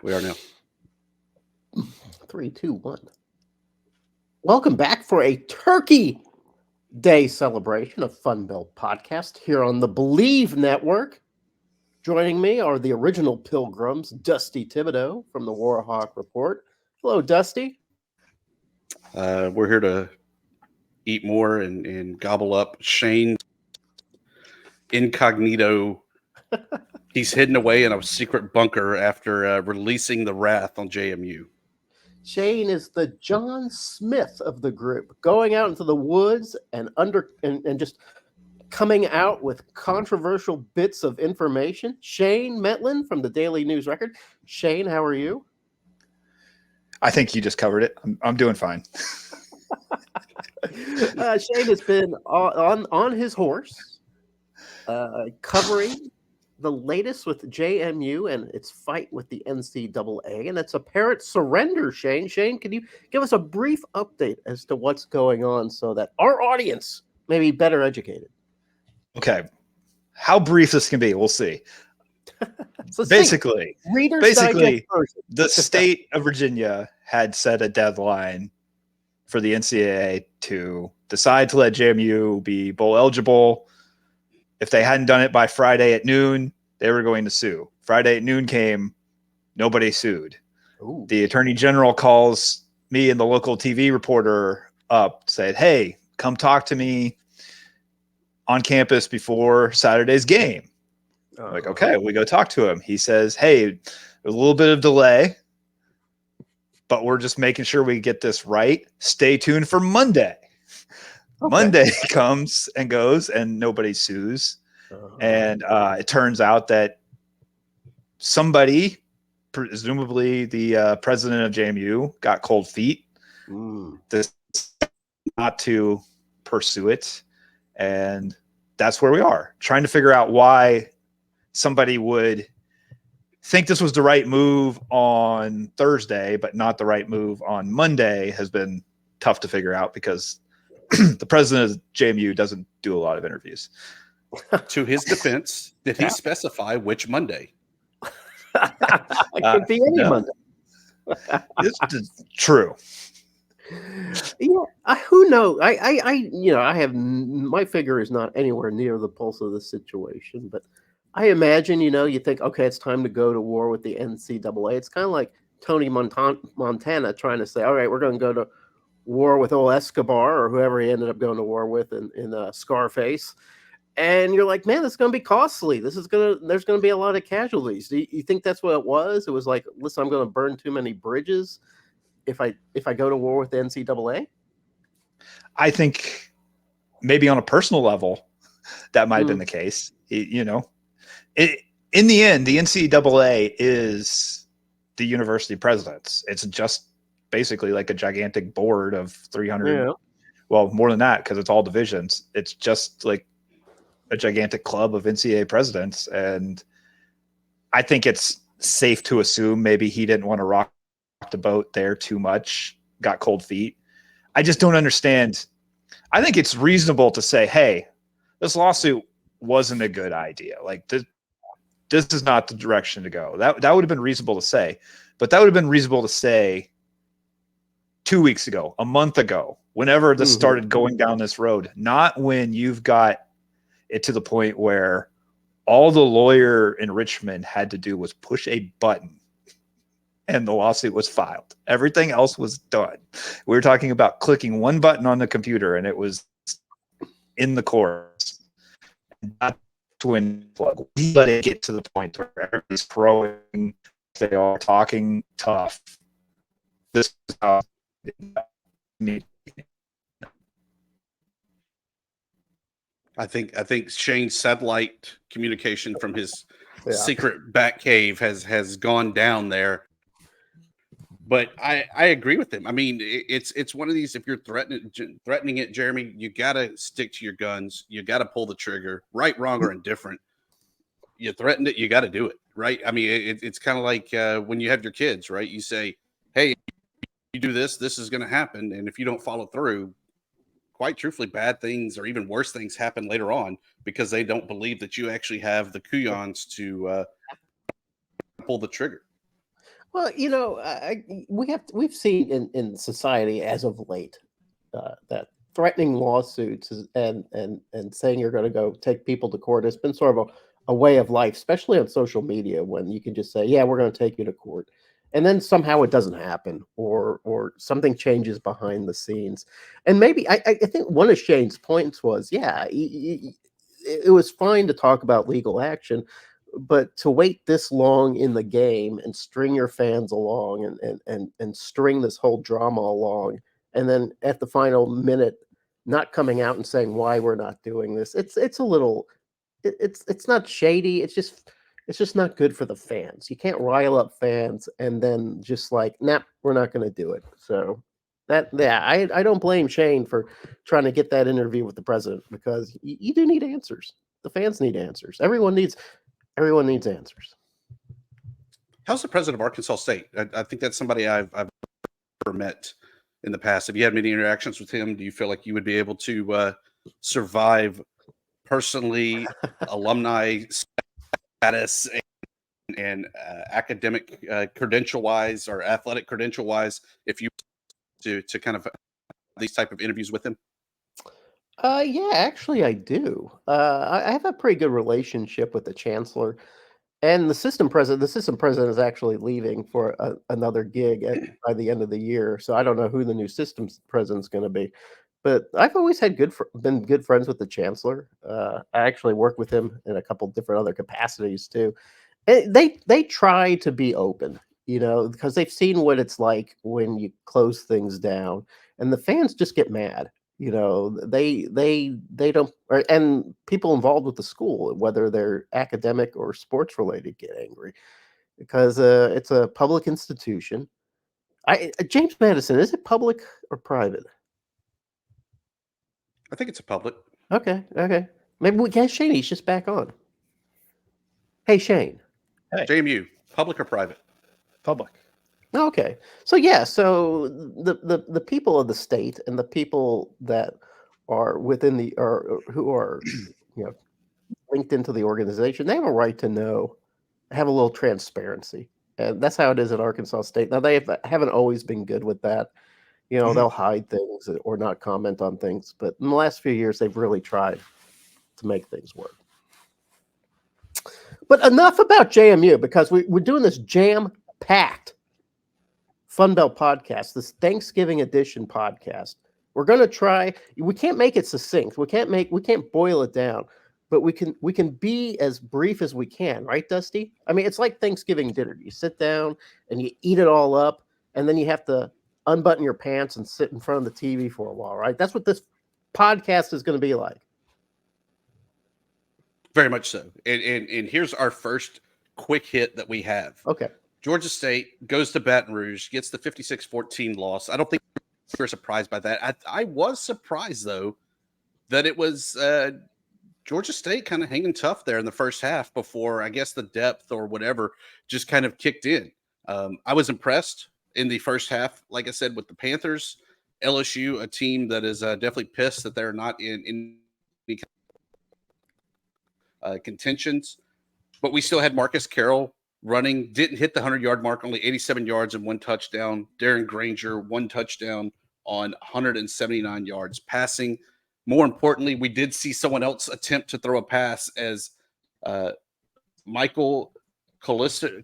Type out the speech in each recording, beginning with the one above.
We are now. 3, 2, 1. Welcome back for a Turkey Day celebration of FunBelt Podcast here on the Believe Network. Joining me are the original pilgrims, Dusty Thibodeau from the Warhawk Report. Hello, Dusty. We're here to eat more and gobble up Shane incognito. He's hidden away in a secret bunker after releasing the wrath on JMU. Shane is the John Smith of the group, going out into the woods and just coming out with controversial bits of information. Shane Metlin from the Daily News Record. Shane, how are you? I think you just covered it. I'm doing fine. Shane has been on his horse, covering the latest with JMU and its fight with the NCAA, and its apparent surrender, Shane. Shane, can you give us a brief update as to what's going on so that our audience may be better educated? Okay. How brief this can be, we'll see. Basically, the state of Virginia had set a deadline for the NCAA to decide to let JMU be bowl eligible. If they hadn't done it by Friday at noon, they were going to sue. Friday at noon came, nobody sued. Ooh. The attorney general calls me and the local TV reporter up, said, "Hey, come talk to me on campus before Saturday's game." I'm like, okay, we go talk to him. He says, "Hey, there's a little bit of delay, but we're just making sure we get this right. Stay tuned for Monday." Okay. Monday comes and goes and nobody sues. And it turns out that somebody, presumably the president of JMU, got cold feet. This not to pursue it. And that's where we are, trying to figure out why somebody would think this was the right move on Thursday, but not the right move on Monday has been tough to figure out because the president of JMU doesn't do a lot of interviews. To his defense, did he specify which Monday? It could be any Monday. It's true. Yeah, who knows? I have my finger is not anywhere near the pulse of the situation, but I imagine, you think, okay, it's time to go to war with the NCAA. It's kind of like Tony Montana trying to say, all right, we're going to go to war with old Escobar or whoever he ended up going to war with in Scarface. And you're like, man, this is going to be costly. There's going to be a lot of casualties. Do you think that's what it was? It was like, listen, I'm going to burn too many bridges if I go to war with the NCAA? I think maybe on a personal level, that might have been the case. In the end, the NCAA is the university presidents. It's just basically like a gigantic board of 300. Yeah. Well, more than that, because it's all divisions. It's just like a gigantic club of NCAA presidents. And I think it's safe to assume maybe he didn't want to rock the boat there too much, got cold feet. I just don't understand. I think it's reasonable to say, hey, this lawsuit wasn't a good idea. Like this is not the direction to go. That would have been reasonable to say, but that would have been reasonable to say 2 weeks ago, a month ago, whenever this started going down this road, not when you've got it to the point where all the lawyer enrichment had to do was push a button and the lawsuit was filed. Everything else was done. We were talking about clicking one button on the computer and it was in the courts. That's when we let it get to the point where everybody's throwing, they are talking tough. This is how I think Shane's satellite communication from his secret back cave has gone down there. But I agree with him. I mean, it's one of these. If you're threatening it, Jeremy, you got to stick to your guns. You got to pull the trigger, right, wrong, or indifferent. You threatened it, you got to do it, right? I mean, it's kind of like when you have your kids, right? You say, "Hey, you do this, this is going to happen," and if you don't follow through, quite truthfully, bad things or even worse things happen later on because they don't believe that you actually have the kuyons to pull the trigger. Well, we've seen in society as of late that threatening lawsuits and saying you're going to go take people to court has been sort of a way of life, especially on social media, when you can just say, "Yeah, we're going to take you to court," and then somehow it doesn't happen, or something changes behind the scenes. And maybe I think one of Shane's points was, yeah, it was fine to talk about legal action, but to wait this long in the game and string your fans along and string this whole drama along, and then at the final minute not coming out and saying why we're not doing this, it's a little, it's not shady, it's just not good for the fans. You can't rile up fans and then just like, nah, we're not going to do it. So I don't blame Shane for trying to get that interview with the president, because you do need answers. The fans need answers. Everyone needs answers. How's the president of Arkansas State? I think that's somebody I've ever met in the past. Have you had many interactions with him? Do you feel like you would be able to survive personally, alumni status, and academic credential wise, or athletic credential wise, if you to kind of these type of interviews with him? Yeah, actually, I do. I have a pretty good relationship with the chancellor and the system president. The system president is actually leaving for another gig by the end of the year, so I don't know who the new systems president's going to be. But I've always had been good friends with the chancellor. I actually work with him in a couple different other capacities too. And they try to be open, because they've seen what it's like when you close things down, and the fans just get mad. They don't, and people involved with the school, whether they're academic or sports related, get angry because it's a public institution. James Madison, is it public or private? I think it's a public. Okay. Maybe we can. Shane, he's just back on. Hey, Shane. Hey. JMU, public or private? Public. Okay. So yeah, so the people of the state and the people that are within the, or who are linked into the organization, they have a right to know, have a little transparency. And that's how it is at Arkansas State. Now they haven't always been good with that. They'll hide things or not comment on things, but in the last few years they've really tried to make things work. But enough about JMU, because we're doing this jam-packed FunBelt podcast, this Thanksgiving edition podcast. We're going to try. We can't make it succinct. We can't boil it down, but we can be as brief as we can, right, Dusty? I mean, it's like Thanksgiving dinner. You sit down and you eat it all up, and then you have to unbutton your pants and sit in front of the TV for a while, right? That's what this podcast is going to be like. Very much so. And here's our first quick hit that we have. Okay. Georgia State goes to Baton Rouge, gets the 56-14 loss. I don't think we're surprised by that. I was surprised, though, that it was Georgia State kind of hanging tough there in the first half before, I guess, the depth or whatever just kind of kicked in. I was impressed in the first half, like I said, with the Panthers. LSU, a team that is definitely pissed that they're not in any contentions. But we still had Marcus Carroll running, didn't hit the 100-yard mark, only 87 yards and 1 touchdown. Darren Granger, 1 touchdown on 179 yards passing. More importantly, we did see someone else attempt to throw a pass as Michael Colisaro.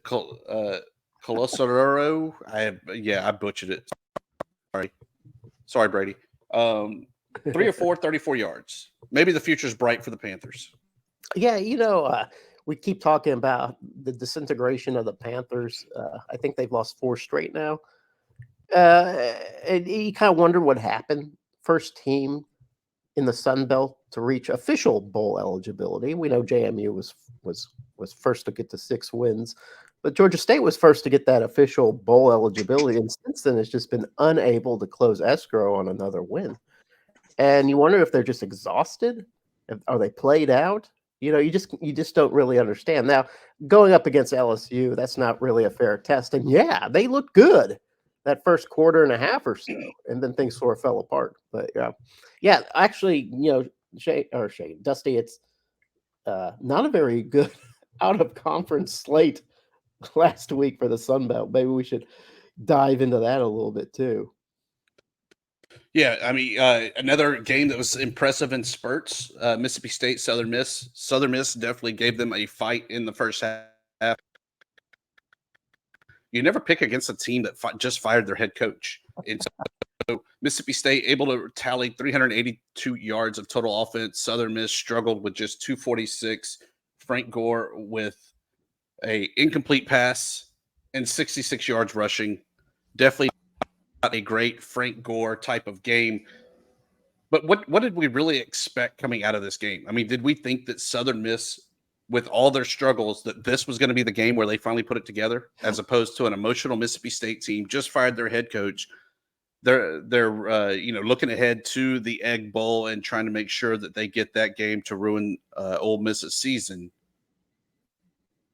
I butchered it. Sorry, Brady. 3 or 4, 34 yards. Maybe the future's bright for the Panthers. Yeah, we keep talking about the disintegration of the Panthers. I think they've lost 4 straight now. And you kind of wonder what happened. First team in the Sun Belt to reach official bowl eligibility. We know JMU was first to get to 6 wins, but Georgia State was first to get that official bowl eligibility, and since then has just been unable to close escrow on another win. And you wonder if they're just exhausted. Are they played out? You just don't really understand. Now, going up against LSU, that's not really a fair test. And yeah, they looked good that first quarter and a half or so, and then things sort of fell apart. But yeah, actually, Dusty, it's not a very good out of conference slate last week for the Sun Belt. Maybe we should dive into that a little bit too. Yeah, I mean, another game that was impressive in spurts. Mississippi State, Southern Miss. Southern Miss definitely gave them a fight in the first half. You never pick against a team that just fired their head coach. And so Mississippi State able to tally 382 yards of total offense. Southern Miss struggled with just 246. Frank Gore with a incomplete pass and 66 yards rushing. Definitely not a great Frank Gore type of game. But what did we really expect coming out of this game? I mean, did we think that Southern Miss, with all their struggles, that this was going to be the game where they finally put it together, as opposed to an emotional Mississippi State team just fired their head coach? They're looking ahead to the Egg Bowl and trying to make sure that they get that game to ruin Ole Miss's season.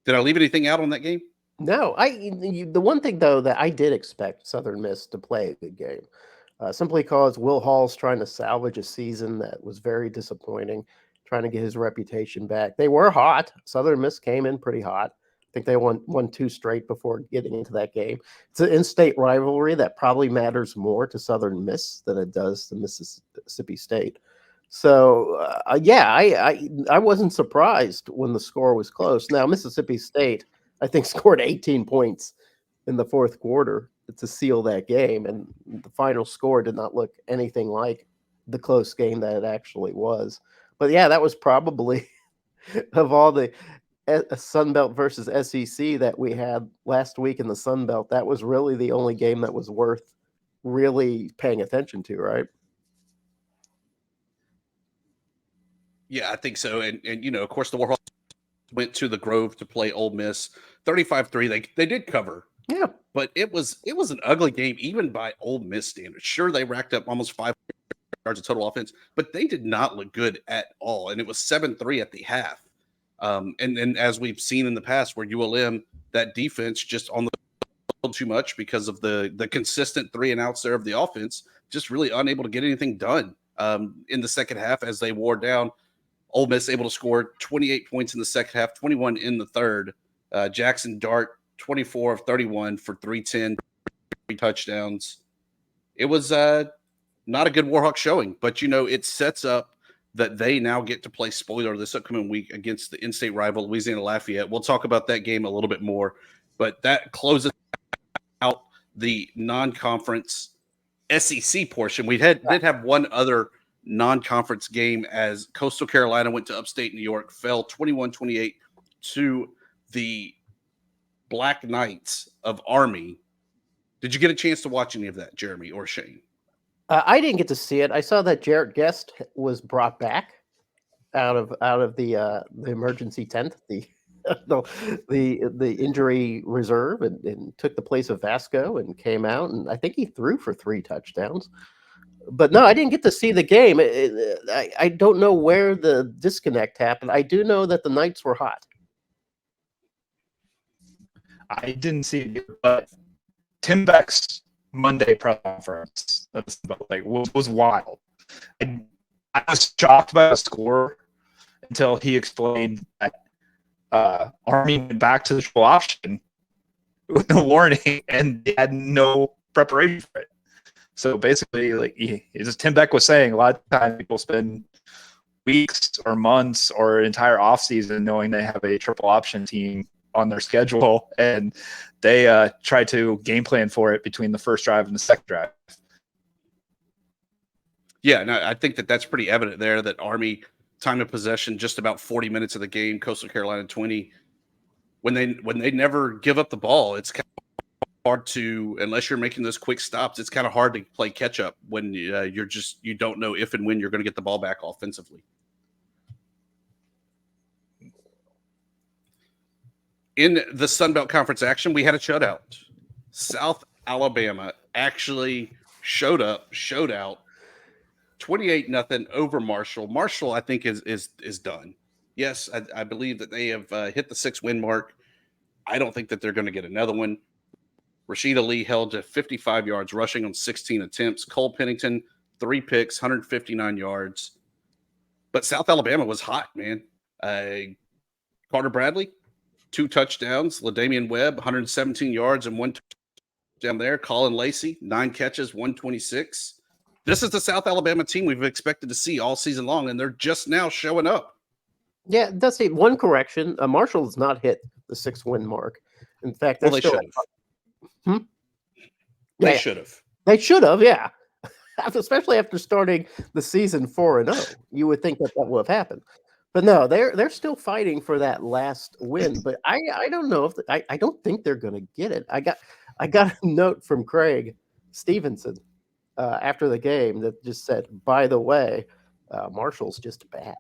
Did I leave anything out on that game? No, the one thing though that I did expect Southern Miss to play a good game, simply because Will Hall's trying to salvage a season that was very disappointing, trying to get his reputation back. They were hot. Southern Miss came in pretty hot. I think they won 2 straight before getting into that game. It's an in-state rivalry that probably matters more to Southern Miss than it does to Mississippi State. So I wasn't surprised when the score was close. Now Mississippi State, I think, scored 18 points in the fourth quarter to seal that game, and the final score did not look anything like the close game that it actually was. But yeah, that was probably of all the Sun Belt versus SEC that we had last week in the Sun Belt, that was really the only game that was worth really paying attention to, right? Yeah, I think so. And of course, the Warhawks went to the Grove to play Ole Miss 35-3. They did cover. Yeah. But it was an ugly game, even by Ole Miss standards. Sure, they racked up almost 5 yards of total offense, but they did not look good at all. And it was 7-3 at the half. And then, as we've seen in the past, where ULM, that defense just on the field too much because of the consistent 3-and-outs there of the offense, just really unable to get anything done in the second half as they wore down. Ole Miss able to score 28 points in the second half, 21 in the third. Jackson Dart, 24 of 31 for 310, 3 touchdowns. It was not a good Warhawk showing, but it sets up that they now get to play spoiler this upcoming week against the in-state rival Louisiana Lafayette. We'll talk about that game a little bit more, but that closes out the non-conference SEC portion. We did have one other non-conference game as Coastal Carolina went to upstate New York, fell 21-28 to the Black Knights of Army. Did you get a chance to watch any of that, Jeremy or Shane? I didn't get to see it. I saw that Jarrett Guest was brought back out of the emergency tent, the injury reserve, and took the place of Vasco and came out, and I think he threw for 3 touchdowns. But no, I didn't get to see the game. I don't know where the disconnect happened. I do know that the Knights were hot. I didn't see it, but Tim Beck's Monday press conference was wild. I was shocked by the score until he explained that Army went back to the triple option with no warning and they had no preparation for it. So basically, as Tim Beck was saying, a lot of times people spend weeks or months or an entire offseason knowing they have a triple option team on their schedule, and they try to game plan for it between the first drive and the second drive. Yeah, no, I think that's pretty evident there that Army time of possession just about 40 minutes of the game, Coastal Carolina 20. When they never give up the ball, it's kind of hard to, unless you're making those quick stops, it's kind of hard to play catch up when you don't know if and when you're going to get the ball back offensively. In the Sun Belt Conference action, we had a shutout. South Alabama actually showed out 28-0 over Marshall. Marshall, I think, is done. Yes, I believe that they have hit the 6-win mark. I don't think that they're going to get another one. Rashida Lee held to 55 yards rushing on 16 attempts. Cole Pennington, 3 picks, 159 yards. But South Alabama was hot, man. Carter Bradley, 2 touchdowns. LaDamian Webb, 117 yards and 1 touchdown there. Colin Lacey, 9 catches, 126. This is the South Alabama team we've expected to see all season long, and they're just now showing up. Yeah, it does say one correction. Marshall has not hit the 6-win mark. In fact, Well, they should have. They should have. They should have, yeah. Especially after starting the season 4-0, you would think that would have happened. But no, they're still fighting for that last win. But I don't know if I don't think they're going to get it. I got a note from Craig Stevenson after the game that just said, "By the way, Marshall's just bad."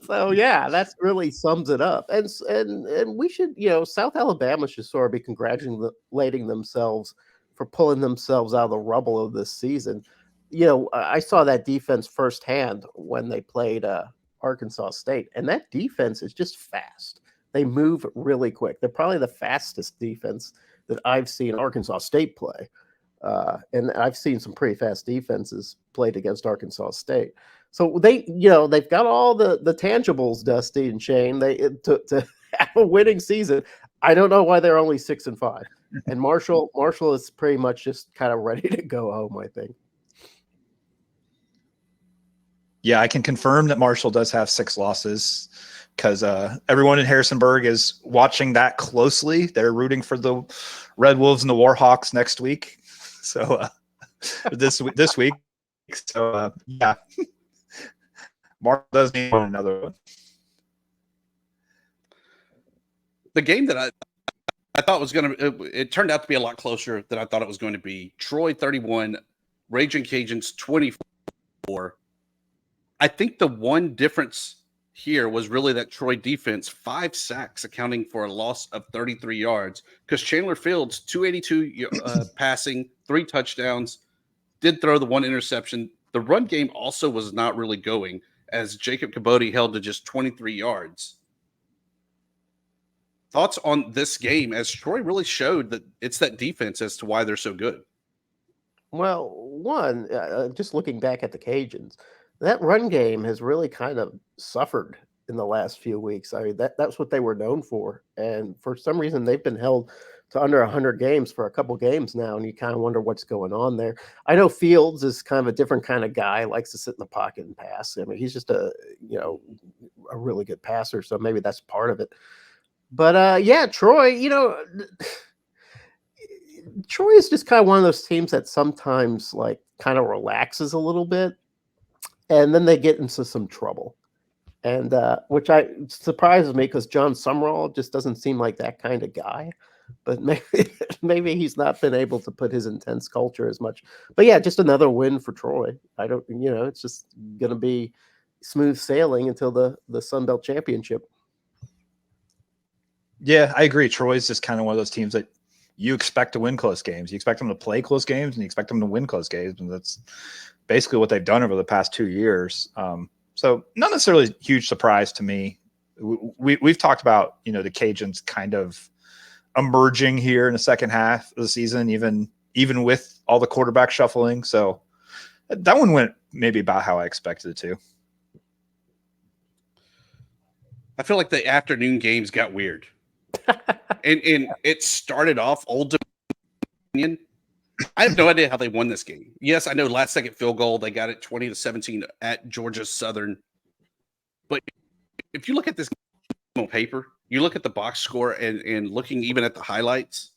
So yeah, that really sums it up. And we should, South Alabama should sort of be congratulating themselves for pulling themselves out of the rubble of this season. I saw that defense firsthand when they played Arkansas State, and that defense is just fast. They move really quick. They're probably the fastest defense that I've seen Arkansas State play. And I've seen some pretty fast defenses played against Arkansas State. So they've got all the tangibles, Dusty and Shane, to have a winning season. I don't know why they're only 6-5. And Marshall is pretty much just kind of ready to go home, I think. Yeah, I can confirm that Marshall does have 6 losses because everyone in Harrisonburg is watching that closely. They're rooting for the Red Wolves and the Warhawks next week. So this week. So yeah, Marshall does need another one. The game that I thought was going to, it turned out to be a lot closer than I thought it was going to be. Troy 31, Raging Cajuns 24. I think the one difference here was really that Troy defense, 5 sacks, accounting for a loss of 33 yards, because Chandler Fields, 282 passing, 3 touchdowns, did throw the 1 interception. The run game also was not really going, as Jacob Caboti held to just 23 yards. Thoughts on this game, as Troy really showed that it's that defense as to why they're so good? Well, one, just looking back at the Cajuns, that run game has really kind of suffered in the last few weeks. I mean, that's what they were known for. And for some reason, they've been held to under 100 games for a couple games now, and you kind of wonder what's going on there. I know Fields is kind of a different kind of guy, likes to sit in the pocket and pass. I mean, he's just a really good passer, so maybe that's part of it. But yeah, Troy, Troy is just kind of one of those teams that sometimes like kind of relaxes a little bit, and then they get into some trouble. And which surprises me because John Summerall just doesn't seem like that kind of guy. But maybe he's not been able to put his intense culture as much. But yeah, just another win for Troy. It's just going to be smooth sailing until the FunBelt Championship. Yeah, I agree. Troy's just kind of one of those teams that you expect to win close games. You expect them to play close games, and you expect them to win close games. And that's basically what they've done over the past 2 years. So not necessarily a huge surprise to me. We've talked about, the Cajuns kind of emerging here in the second half of the season, even with all the quarterback shuffling. So that one went maybe about how I expected it to. I feel like the afternoon games got weird. and it started off Old Dominion. I have no idea how they won this game. Yes, I know last second field goal, they got it 20-17 at Georgia Southern. But if you look at this game on paper, you look at the box score and looking even at the highlights,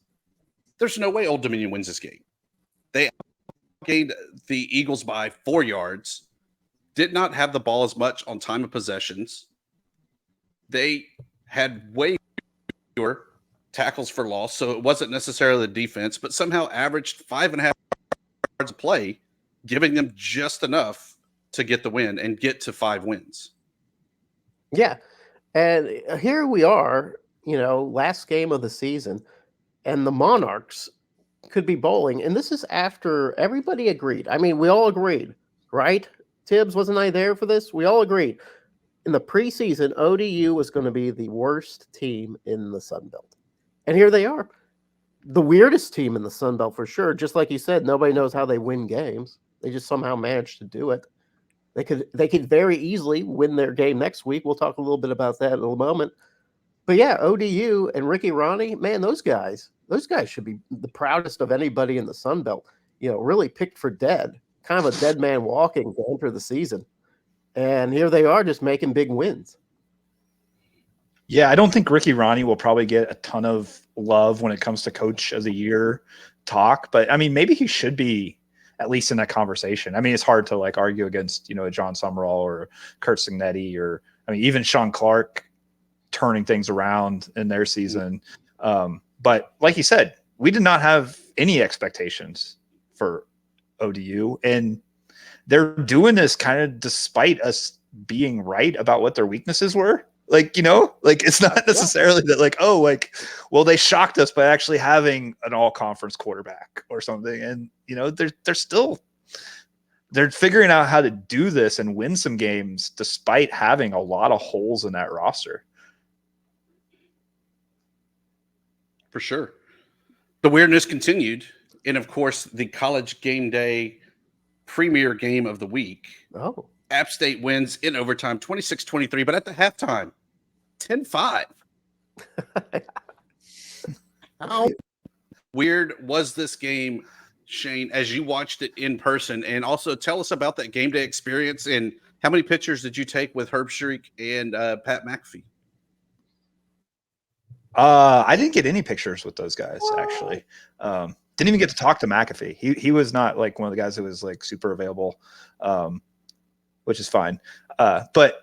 there's no way Old Dominion wins this game. They gained the Eagles by 4 yards, did not have the ball as much on time of possessions. They had way fewer tackles for loss, so it wasn't necessarily the defense, but somehow averaged 5.5 yards a play, giving them just enough to get the win and get to 5 wins. Yeah. And here we are, last game of the season, and the Monarchs could be bowling. And this is after everybody agreed. I mean, we all agreed, right? Tibbs, wasn't I there for this? We all agreed. In the preseason, ODU was going to be the worst team in the FunBelt. And here they are. The weirdest team in the FunBelt for sure. Just like you said, nobody knows how they win games. They just somehow managed to do it. They could very easily win their game next week. We'll talk a little bit about that in a moment. But yeah, ODU and Ricky Ronnie, man, those guys should be the proudest of anybody in the Sun Belt. Really picked for dead, kind of a dead man walking to enter the season. And here they are just making big wins. Yeah, I don't think Ricky Ronnie will probably get a ton of love when it comes to Coach of the Year talk, but I mean, maybe he should be at least in that conversation. I mean, it's hard to like argue against, John Summerall or Kurt Signetti or, I mean, even Sean Clark turning things around in their season. But like you said, we did not have any expectations for ODU, and they're doing this kind of despite us being right about what their weaknesses were. Like, it's not necessarily that like, oh, like, well, they shocked us by actually having an all conference quarterback or something. And, they're figuring out how to do this and win some games despite having a lot of holes in that roster. For sure. The weirdness continued. And of course, the college game day premier game of the week. Oh, App State wins in overtime 26-23, but at the halftime, 10-5. How weird was this game, Shane, as you watched it in person? And also tell us about that game day experience and how many pictures did you take with Herb Schreck and Pat McAfee? I didn't get any pictures with those guys, actually. Didn't even get to talk to McAfee. He was not like one of the guys who was like super available, which is fine. But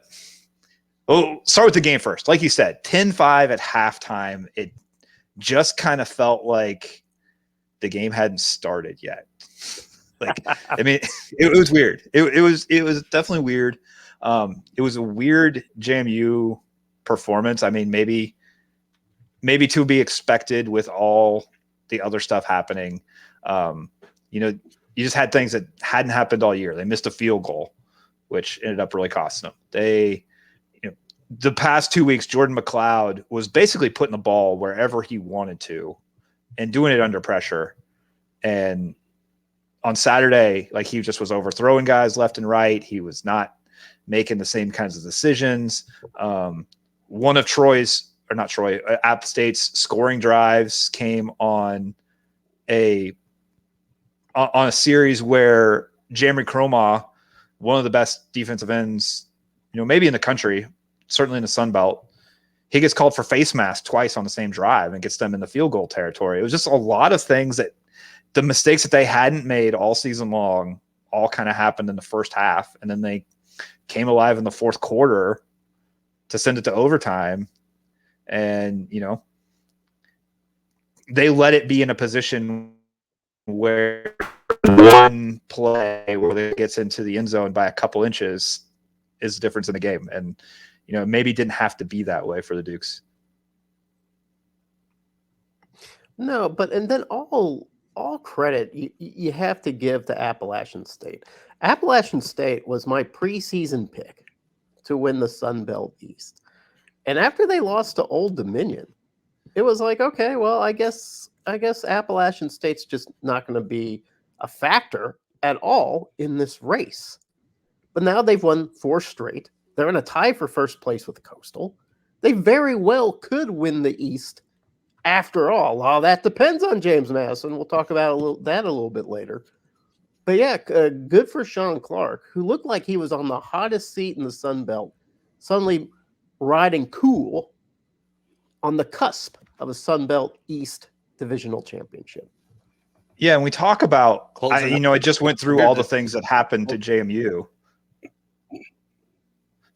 start with the game first. Like you said, 10-5 at halftime. It just kind of felt like the game hadn't started yet. Like, I mean, it was weird. It was definitely weird. It was a weird JMU performance. I mean, maybe to be expected with all the other stuff happening. You just had things that hadn't happened all year. They missed a field goal, which ended up really costing them. The past 2 weeks, Jordan McLeod was basically putting the ball wherever he wanted to and doing it under pressure. And on Saturday, like, he just was overthrowing guys left and right. He was not making the same kinds of decisions. One of App State's scoring drives came on a series where Jeremy Cromah, one of the best defensive ends, maybe in the country, certainly in the Sun Belt, he gets called for face mask twice on the same drive and gets them in the field goal territory. It was just a lot of things that the mistakes that they hadn't made all season long all kind of happened in the first half. And then they came alive in the fourth quarter to send it to overtime. And, they let it be in a position where one play where it gets into the end zone by a couple inches is the difference in the game. And, maybe didn't have to be that way for the Dukes. No, and then all credit you have to give to Appalachian State. Appalachian State was my preseason pick to win the Sun Belt East. And after they lost to Old Dominion, it was like, okay, well, I guess Appalachian State's just not going to be a factor at all in this race. But now they've won 4 straight. They're in a tie for first place with Coastal. They very well could win the East after all. Well, that depends on James Madison. We'll talk about that a little bit later. But yeah, good for Sean Clark, who looked like he was on the hottest seat in the Sun Belt, suddenly riding cool on the cusp of a Sun Belt East divisional championship. Yeah, and we talk about, I just went through all the things that happened to JMU.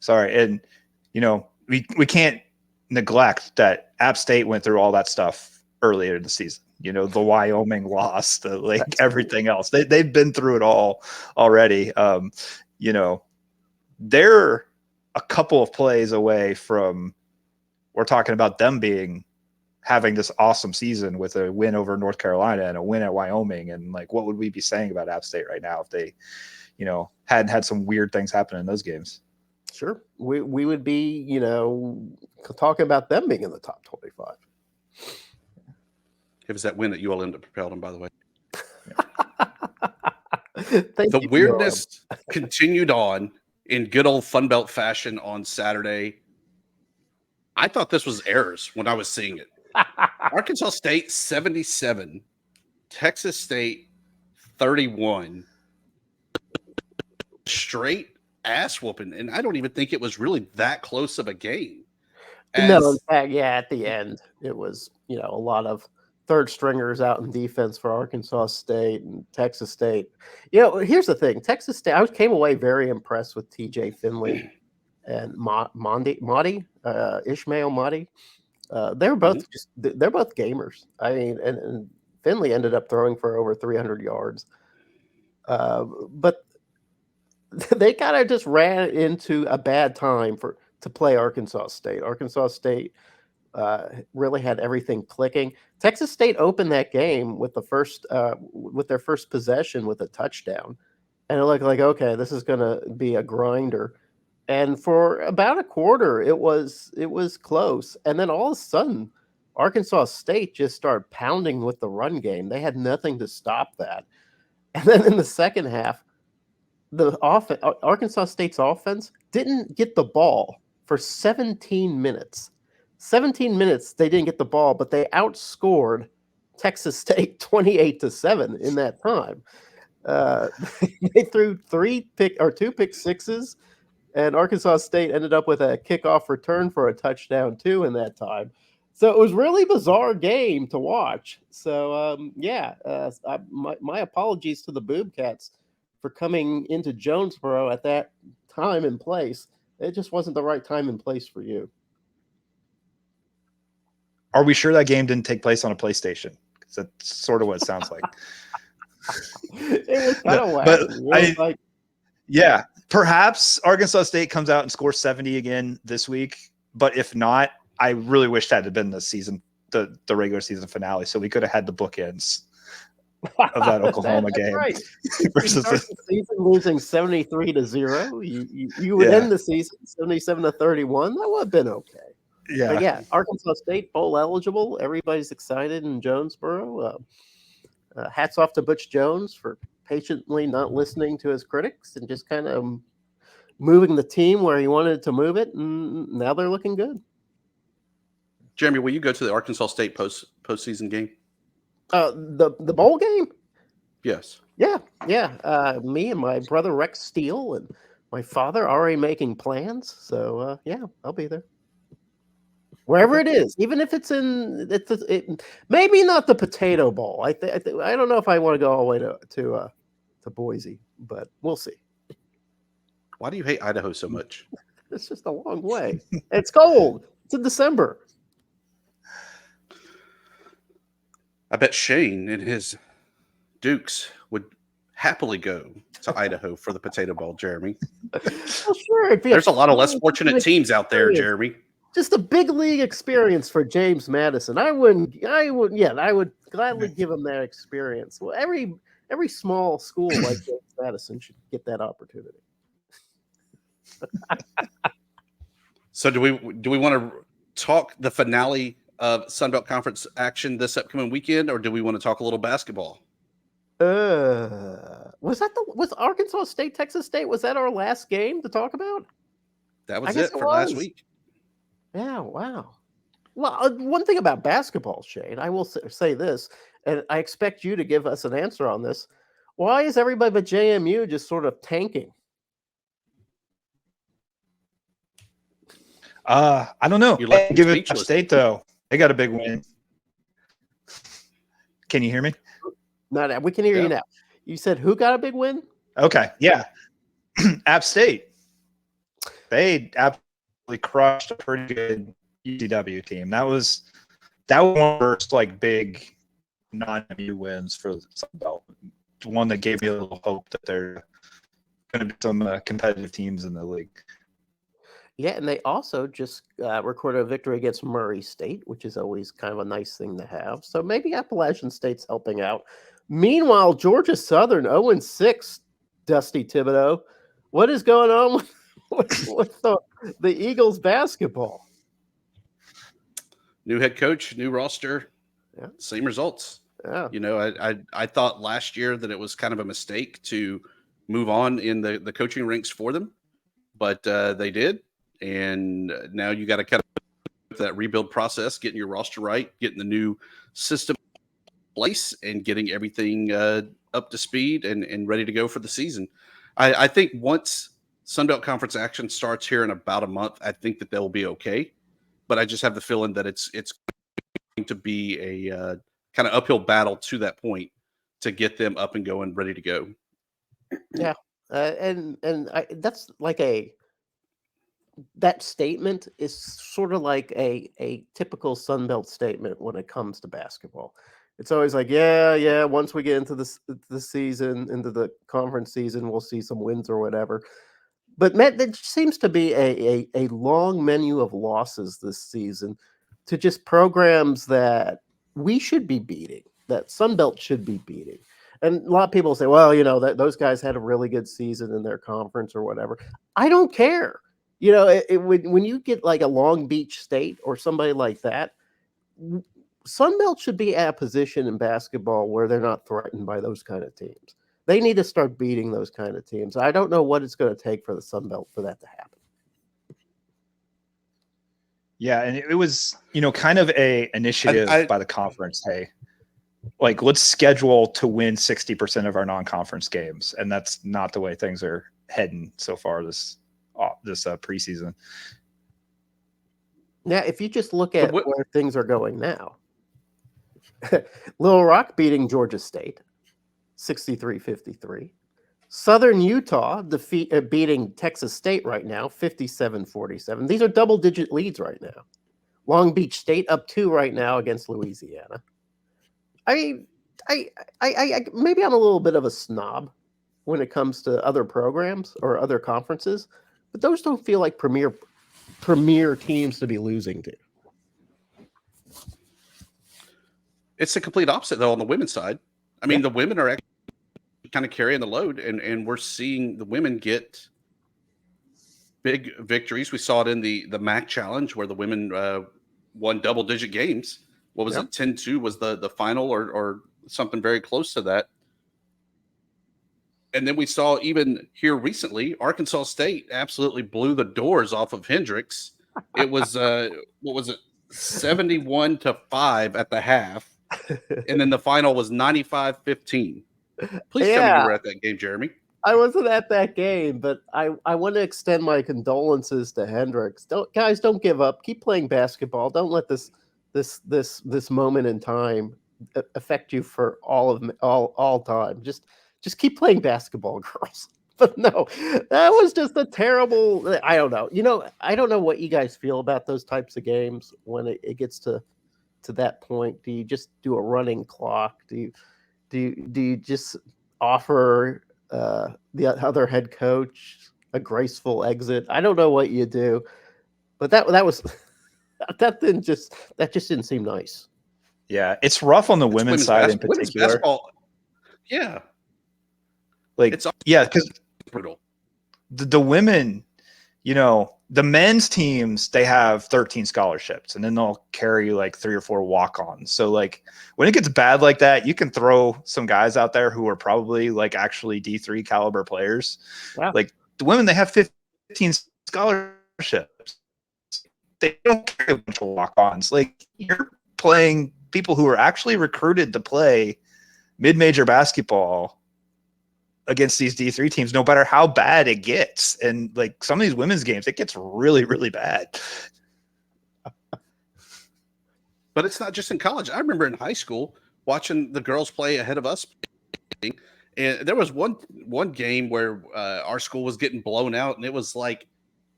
Sorry, and we can't neglect that App State went through all that stuff earlier in the season. The Wyoming loss, everything else. They've been through it all already. They're a couple of plays away from, we're talking about them having this awesome season with a win over North Carolina and a win at Wyoming. And like, what would we be saying about App State right now if they, hadn't had some weird things happen in those games? Sure. We would be, talking about them being in the top 25. It was that win that ULM that propelled them, by the way. The weirdness continued on in good old FunBelt fashion on Saturday. I thought this was errors when I was seeing it. Arkansas State 77, Texas State 31. Straight ass whooping, and I don't even think it was really that close of a game. No, in fact, yeah, at the end, it was, a lot of third stringers out in defense for Arkansas State and Texas State. Here's the thing. Texas State, I came away very impressed with TJ Finley and Ishmael Mahdi. They're both they're both gamers. I mean, and Finley ended up throwing for over 300 yards. But they kind of just ran into a bad time to play Arkansas State. Arkansas State really had everything clicking. Texas State opened that game with their first possession with a touchdown, and it looked like, okay, this is going to be a grinder. And for about a quarter, it was close, and then all of a sudden, Arkansas State just started pounding with the run game. They had nothing to stop that, and then in the second half, Arkansas State's offense didn't get the ball for 17 minutes. 17 minutes they didn't get the ball, but they outscored Texas State 28-7 in that time. They threw two pick sixes, and Arkansas State ended up with a kickoff return for a touchdown too in that time. So it was really bizarre game to watch. So my apologies to the Boobcats for coming into Jonesboro at that time and place. It just wasn't the right time and place for you. Are we sure that game didn't take place on a PlayStation? Because that's sort of what it sounds like. It was kind of wacky. Yeah, perhaps Arkansas State comes out and scores 70 again this week. But if not, I really wish that had been the regular season finale, so we could have had the bookends of that Oklahoma game. Right. Versus the season losing 73-0. You would end the season 77-31. That would have been okay. Yeah. But Arkansas State bowl eligible. Everybody's excited in Jonesboro. Hats off to Butch Jones for patiently not listening to his critics and just kind of moving the team where he wanted to move it. And now they're looking good. Jeremy, will you go to the Arkansas State postseason game? The bowl game? Yes. Yeah. Me and my brother Rex Steele and my father are already making plans. So I'll be there. Wherever it is, even if it's maybe not the Potato Bowl. I don't know if I want to go all the way to Boise, but we'll see. Why do you hate Idaho so much? It's just a long way. It's cold. It's in December. I bet Shane and his Dukes would happily go to Idaho for the Potato Bowl, Jeremy. Well, sure. There's a lot of less fortunate teams out there, Jeremy. Just a big league experience for James Madison. I would gladly give him that experience. Well, every small school like James Madison should get that opportunity. So do we want to talk the finale of Sunbelt Conference action this upcoming weekend, or do we want to talk a little basketball? Was Arkansas State, Texas State? Was that our last game to talk about? That was it for last week. Yeah, wow. Well, one thing about basketball, Shane, I will say this, and I expect you to give us an answer on this. Why is everybody but JMU just sort of tanking? I don't know. You like give it to State though. They got a big win. Can you hear me? No, we can hear you now. You said who got a big win? Okay, yeah. App State. They absolutely crushed a pretty good UCW team. That was one of the first big non-MU wins for Sunbelt. One that gave me a little hope that there are going to be some competitive teams in the league. Yeah, and they also just recorded a victory against Murray State, which is always kind of a nice thing to have. So maybe Appalachian State's helping out. Meanwhile, Georgia Southern 0-6, Dusty Thibodeau. What is going on with the Eagles basketball? New head coach, new roster, same results. Yeah. I thought last year that it was kind of a mistake to move on in the coaching ranks for them. but they did, and now you got to kind of that rebuild process, getting your roster right, getting the new system in place, and getting everything up to speed and ready to go for the season. I think once Sunbelt Conference action starts here in about a month, I think that they'll be okay. But I just have the feeling that it's going to be a kind of uphill battle to that point to get them up and going, ready to go. Yeah, that's like that statement is sort of like a typical Sunbelt statement when it comes to basketball. It's always like, yeah, once we get into the season, into the conference season, we'll see some wins or whatever. But Matt, there seems to be a long menu of losses this season to just programs that we should be beating, that Sunbelt should be beating. And a lot of people say, well, that those guys had a really good season in their conference or whatever. I don't care. When you get like a Long Beach State or somebody like that, Sunbelt should be at a position in basketball where they're not threatened by those kind of teams. They need to start beating those kind of teams. I don't know what it's going to take for the Sunbelt for that to happen. Yeah, and it was, kind of a initiative by the conference. Hey, like, let's schedule to win 60% of our non-conference games, and that's not the way things are heading so far this preseason. Yeah, if you just look at where things are going now, Little Rock beating Georgia State, 63-53. Southern Utah beating Texas State right now, 57-47. These are double-digit leads right now. Long Beach State up 2 right now against Louisiana. I maybe I'm a little bit of a snob when it comes to other programs or other conferences, but those don't feel like premier teams to be losing to. It's the complete opposite, though, on the women's side. I mean, the women are actually kind of carrying the load, and we're seeing the women get big victories. We saw it in the MAC Challenge where the women won double-digit games. What was it? 10-2 was the final or something very close to that. And then we saw even here recently, Arkansas State absolutely blew the doors off of Hendrix. It was, 71-5 at the half. And then the final was 95-15. Please tell me you were at that game, Jeremy. I wasn't at that game, but I want to extend my condolences to Hendrix. Don't give up. Keep playing basketball. Don't let this moment in time affect you for all time. Just keep playing basketball, girls. But no, that was just a terrible. I don't know. I don't know what you guys feel about those types of games when it gets to that point. Do you just do a running clock? Do you just offer the other head coach a graceful exit? I don't know what you do, but that was that just didn't seem nice. Yeah, it's rough on the women's side in particular. Women's basketball, yeah, because brutal. The women, the men's teams, they have 13 scholarships, and then they'll carry like 3 or 4 walk-ons. So like when it gets bad like that, you can throw some guys out there who are probably like actually D3 caliber players. Wow. Like the women, they have 15 scholarships. They don't carry a bunch of walk-ons. Like you're playing people who are actually recruited to play mid-major basketball against these D3 teams, no matter how bad it gets. And like some of these women's games, it gets really, really bad. But it's not just in college. I remember in high school watching the girls play ahead of us. And there was one game where our school was getting blown out, and it was like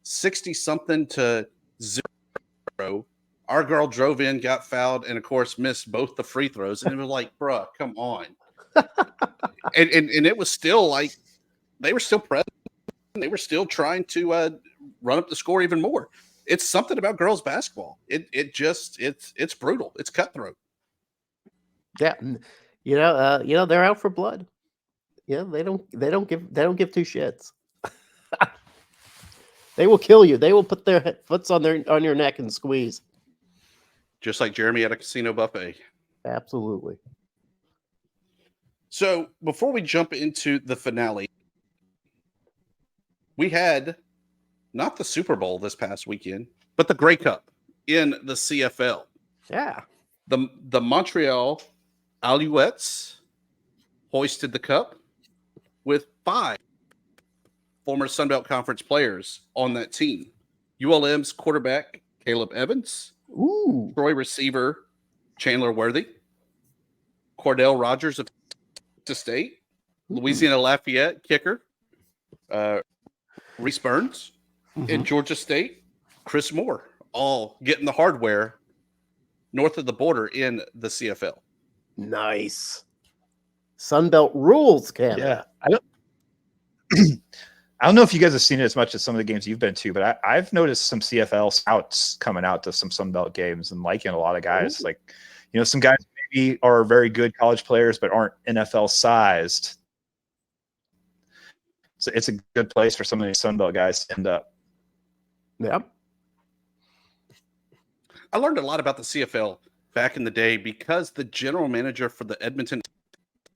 60-something to 0. Our girl drove in, got fouled, and of course missed both the free throws. And it was like, bruh, come on. and it was still like they were still present. They were still trying to run up the score even more. It's something about girls basketball. It's brutal. It's cutthroat. Yeah, they're out for blood. Yeah, they don't give two shits. They will kill you. They will put their foots on your neck and squeeze. Just like Jeremy at a casino buffet. Absolutely. So before we jump into the finale, we had not the Super Bowl this past weekend, but the Grey Cup in the CFL. Yeah. The Montreal Alouettes hoisted the cup with 5 former Sunbelt Conference players on that team. ULM's quarterback, Caleb Evans. Ooh. Troy receiver, Chandler Worthy. Cordell Rogers of Texas State. Louisiana Lafayette kicker, Reese Burns. And Georgia State, Chris Moore. All getting the hardware north of the border in the CFL. Nice. Sunbelt rules, Canada. Yeah. I don't know if you guys have seen it as much as some of the games you've been to, but I've noticed some CFL scouts coming out to some Sunbelt games and liking a lot of guys. Like, some guys maybe are very good college players, but aren't NFL sized. So it's a good place for some of these Sunbelt guys to end up. Yep. I learned a lot about the CFL back in the day because the general manager for the Edmonton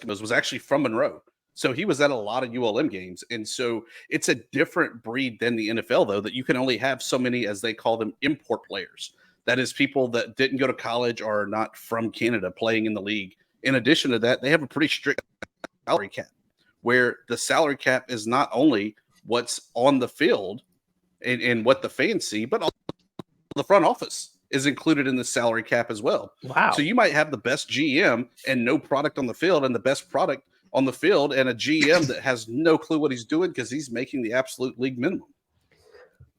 was actually from Monroe. So he was at a lot of ULM games. And so it's a different breed than the NFL, though, that you can only have so many, as they call them, import players. That is people that didn't go to college or are not from Canada playing in the league. In addition to that, they have a pretty strict salary cap, where the salary cap is not only what's on the field and what the fans see, but also the front office is included in the salary cap as well. Wow. So you might have the best GM and no product on the field, and the best product on the field and a GM that has no clue what he's doing because he's making the absolute league minimum.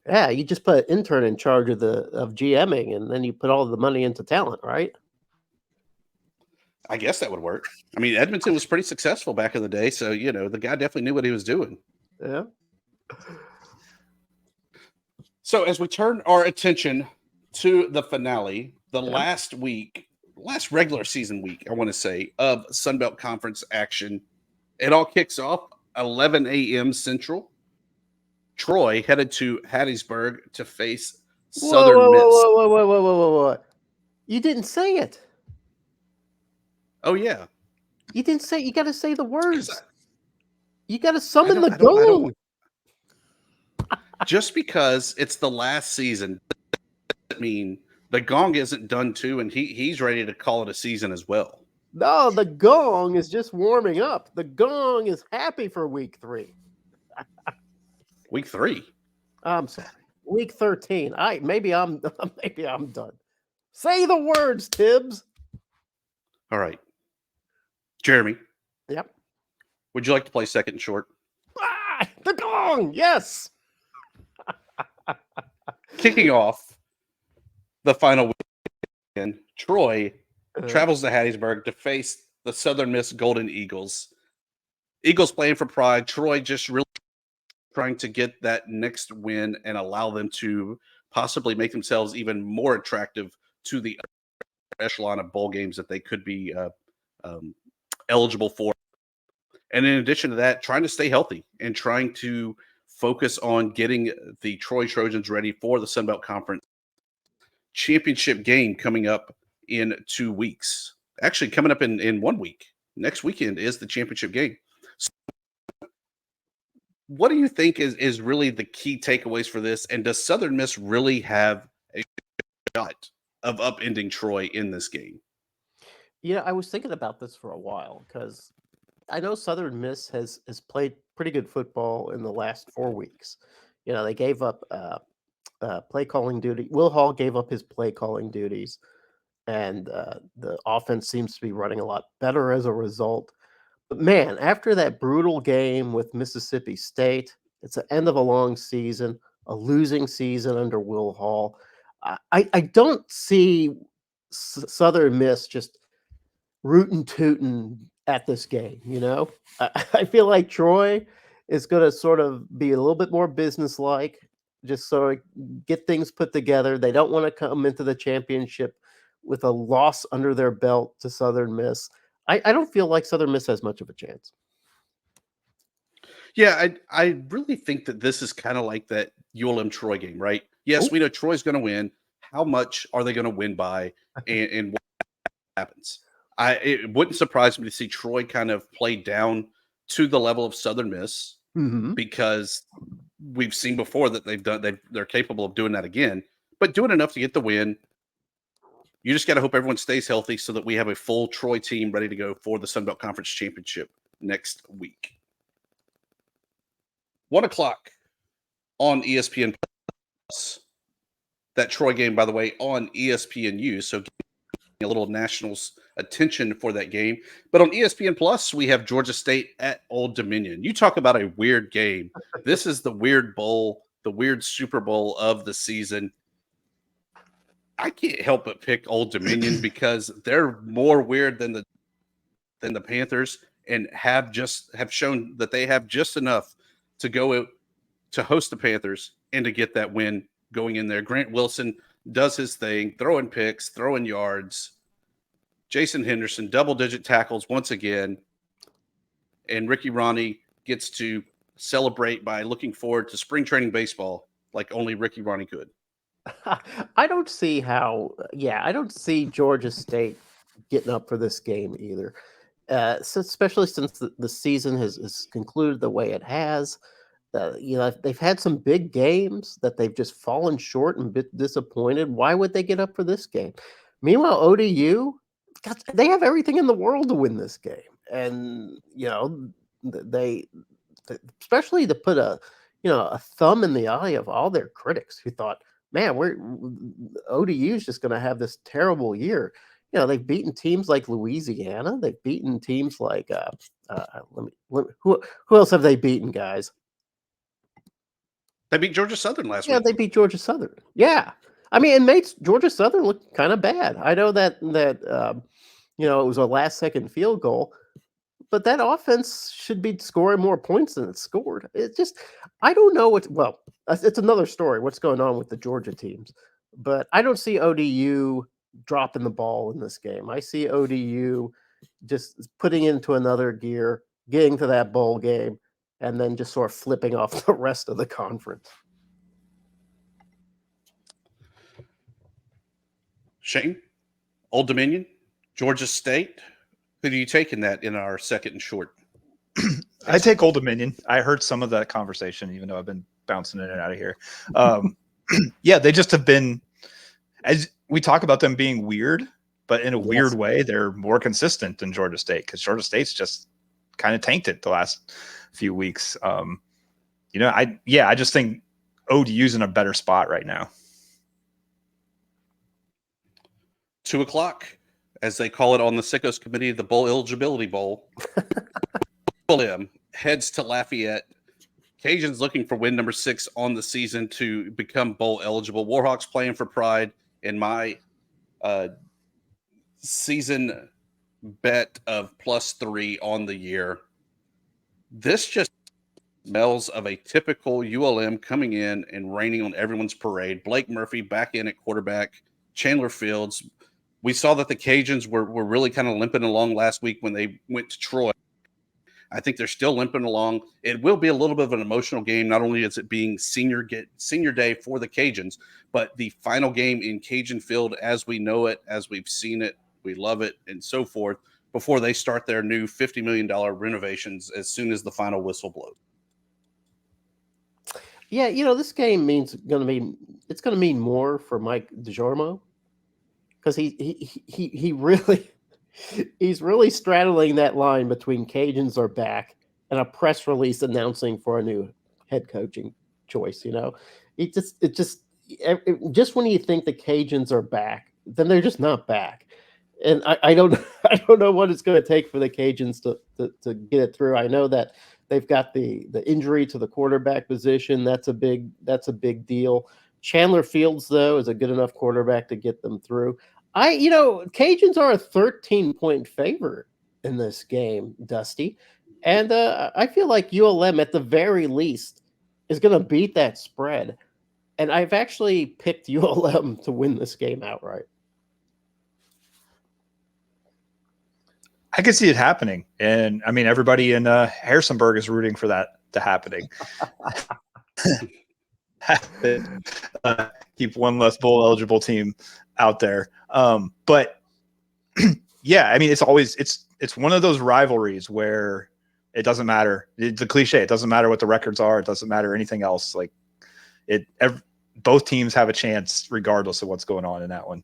Yeah, you just put an intern in charge of GMing, and then you put all the money into talent, right? I guess that would work. I mean, Edmonton was pretty successful back in the day, so the guy definitely knew what he was doing. Yeah. So as we turn our attention to the finale, the last regular season week, I want to say, of Sunbelt Conference action, it all kicks off 11 a.m. Central. Troy headed to Hattiesburg to face Southern Miss. Whoa. You didn't say it. Oh, yeah. You didn't say. You got to say the words. You got to summon the I don't- gong. Just because it's the last season doesn't mean the gong isn't done too, and he's ready to call it a season as well. No, the gong is just warming up. The gong is happy for week 3. Week 3. I'm sorry. Week 13. Maybe I'm done. Say the words, Tibbs. All right. Jeremy. Yep. Would you like to play second and short? The gong. Yes. Kicking off the final weekend, Troy travels to Hattiesburg to face the Southern Miss Golden Eagles. Eagles playing for pride. Troy just really trying to get that next win and allow them to possibly make themselves even more attractive to the echelon of bowl games that they could be eligible for. And in addition to that, trying to stay healthy and trying to focus on getting the Troy Trojans ready for the Sunbelt Conference championship game coming up in 2 weeks. Actually, coming up in 1 week. Next weekend is the championship game. So what do you think is really the key takeaways for this? And does Southern Miss really have a shot of upending Troy in this game? Yeah, I was thinking about this for a while because I know Southern Miss has played pretty good football in the last 4 weeks. They gave up play calling duty. Will Hall gave up his play calling duties, and the offense seems to be running a lot better as a result. But man, after that brutal game with Mississippi State, it's the end of a long season, a losing season under Will Hall. I don't see Southern Miss just rootin' tootin' at this game. I feel like Troy is going to sort of be a little bit more businesslike, just sort of get things put together. They don't want to come into the championship with a loss under their belt to Southern Miss. I don't feel like Southern Miss has much of a chance. Yeah, I really think that this is kind of like that ULM Troy game, right? Yes, we know Troy's going to win. How much are they going to win by, and what happens? It wouldn't surprise me to see Troy kind of play down to the level of Southern Miss because we've seen before that they're capable of doing that again, but doing enough to get the win. You just got to hope everyone stays healthy so that we have a full Troy team ready to go for the Sun Belt Conference Championship next week. 1:00 on ESPN Plus. That Troy game, by the way, on ESPNU. So a little Nationals attention for that game. But on ESPN Plus, we have Georgia State at Old Dominion. You talk about a weird game. This is the weird bowl, the weird Super Bowl of the season. I can't help but pick Old Dominion because they're more weird than the Panthers and have shown that they have just enough to go to host the Panthers and to get that win going in there. Grant Wilson does his thing, throwing picks, throwing yards. Jason Henderson, double-digit tackles once again. And Ricky Ronnie gets to celebrate by looking forward to spring training baseball like only Ricky Ronnie could. I don't see Georgia State getting up for this game either. Especially since the season has concluded the way it has. They've had some big games that they've just fallen short and bit disappointed. Why would they get up for this game? Meanwhile, ODU, they have everything in the world to win this game. And, they especially to put a thumb in the eye of all their critics who thought, man, ODU is just going to have this terrible year. They've beaten teams like Louisiana. They've beaten teams like who else have they beaten, guys? They beat Georgia Southern last week. Yeah, they beat Georgia Southern. Yeah, I mean, it made Georgia Southern look kind of bad. I know that it was a last-second field goal, but that offense should be scoring more points than it scored. It's just, I don't know it's another story what's going on with the Georgia teams, but I don't see ODU dropping the ball in this game. I see ODU just putting into another gear, getting to that bowl game, and then just sort of flipping off the rest of the conference. Shane, Old Dominion, Georgia State. Who do you take in that in our second and short? I take Old Dominion. I heard some of that conversation, even though I've been bouncing in and out of here. Yeah, they just have been, as we talk about them being weird, but in a weird way, they're more consistent than Georgia State because Georgia State's just kind of tanked it the last few weeks. I just think ODU's in a better spot right now. 2:00, as they call it on the Sickos Committee, the Bowl Eligibility Bowl. William heads to Lafayette. Cajuns looking for win number 6 on the season to become bowl eligible. Warhawks playing for pride in my season bet of +3 on the year. This just smells of a typical ULM coming in and raining on everyone's parade. Blake Murphy back in at quarterback. Chandler Fields. We saw that the Cajuns were really kind of limping along last week when they went to Troy. I think they're still limping along. It will be a little bit of an emotional game. Not only is it being senior day for the Cajuns, but the final game in Cajun Field as we know it, as we've seen it, we love it, and so forth, before they start their new $50 million renovations as soon as the final whistle blows. Yeah, this game it's going to mean more for Mike DeJormo because he really he's really straddling that line between Cajuns are back and a press release announcing for a new head coaching choice. Just when you think the Cajuns are back, then they're just not back. And I don't know what it's going to take for the Cajuns to get it through. I know that they've got the injury to the quarterback position. That's a big deal. Chandler Fields, though, is a good enough quarterback to get them through. Cajuns are a 13-point favorite in this game, Dusty. And I feel like ULM, at the very least, is going to beat that spread. And I've actually picked ULM to win this game outright. I can see it happening. And, I mean, everybody in Harrisonburg is rooting for that to happening. Keep one less bowl eligible team out there. But yeah, I mean, it's one of those rivalries where It doesn't matter. It's a cliche. It doesn't matter what the records are. It doesn't matter anything else. Like both teams have a chance regardless of what's going on in that one.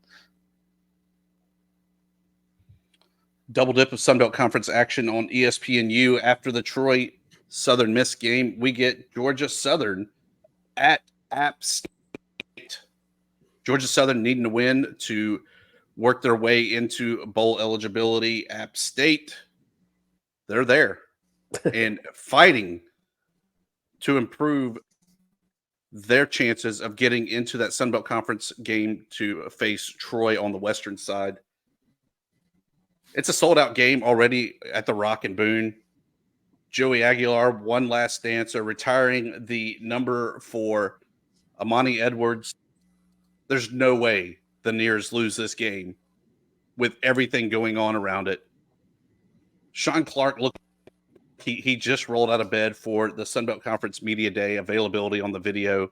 Double dip of Sunbelt Conference action on ESPNU after the Troy Southern Miss game. We get Georgia Southern at App State. Georgia Southern needing to win to work their way into bowl eligibility. App State, they're there and fighting to improve their chances of getting into that Sunbelt Conference game to face Troy on the western side. It's a sold-out game already at the Rock and Boone. Joey Aguilar, one last dancer, retiring the number for Amani Edwards. There's no way the Nears lose this game with everything going on around it. Sean Clark looked he just rolled out of bed for the Sunbelt Conference Media Day availability on the video.